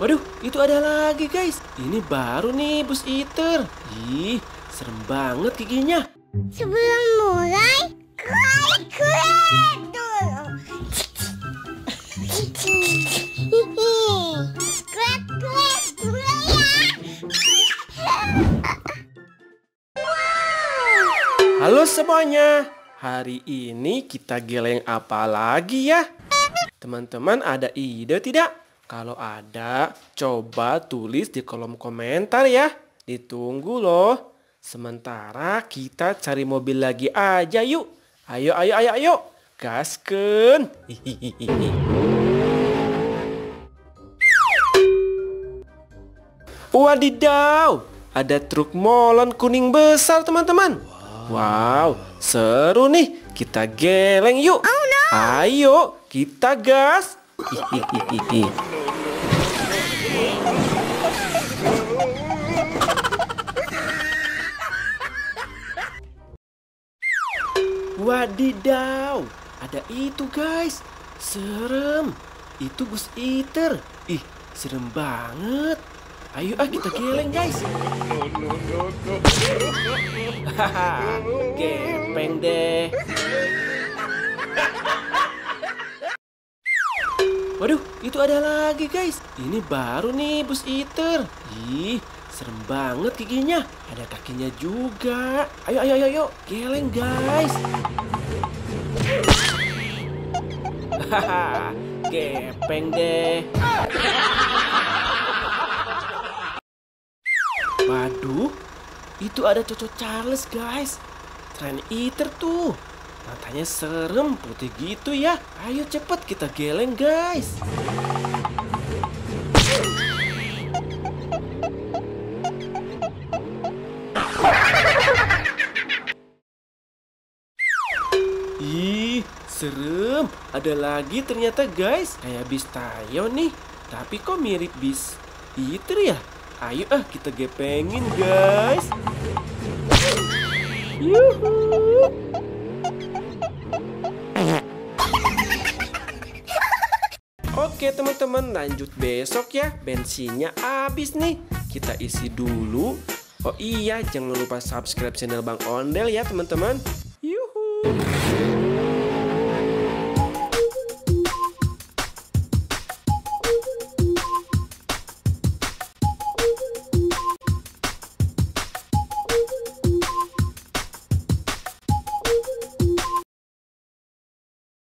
Waduh, itu ada lagi guys. Ini baru nih Buzz Eater. Ih, serem banget giginya. Sebelum mulai, klik dulu. Klik dulu ya. Halo semuanya. Hari ini kita geleng apa lagi ya? Teman-teman ada ide tidak? Kalau ada, coba tulis di kolom komentar ya. Ditunggu loh. Sementara kita cari mobil lagi aja yuk. Ayo. Gaskeun. Wadidaw, ada truk molen kuning besar teman-teman. Wow, seru nih. Kita geleng yuk. Ayo, kita gas. Wadidaw, ada itu guys. Serem. Itu Buzz Eater. Ih, serem banget. Ayo kita geleng guys. Hahaha, gepeng deh. Waduh, itu ada lagi guys. Ini baru nih Buzz Eater. Ih, serem banget giginya. Ada kakinya juga. Ayo, geleng guys. Hahaha, gepeng deh. Waduh, itu ada Coco Charles guys. Train Eater tuh. Matanya serem, putih gitu ya. Ayo cepet kita geleng guys. Ih, serem. Ada lagi ternyata guys. Kayak bis Tayo nih. Tapi kok mirip bis Eater ya? Ayo kita gepengin guys. Yuhu. Oke teman-teman, lanjut besok ya. Bensinnya habis nih. Kita isi dulu. Oh iya, jangan lupa subscribe channel Bang Ondel ya teman-teman. Yuhu.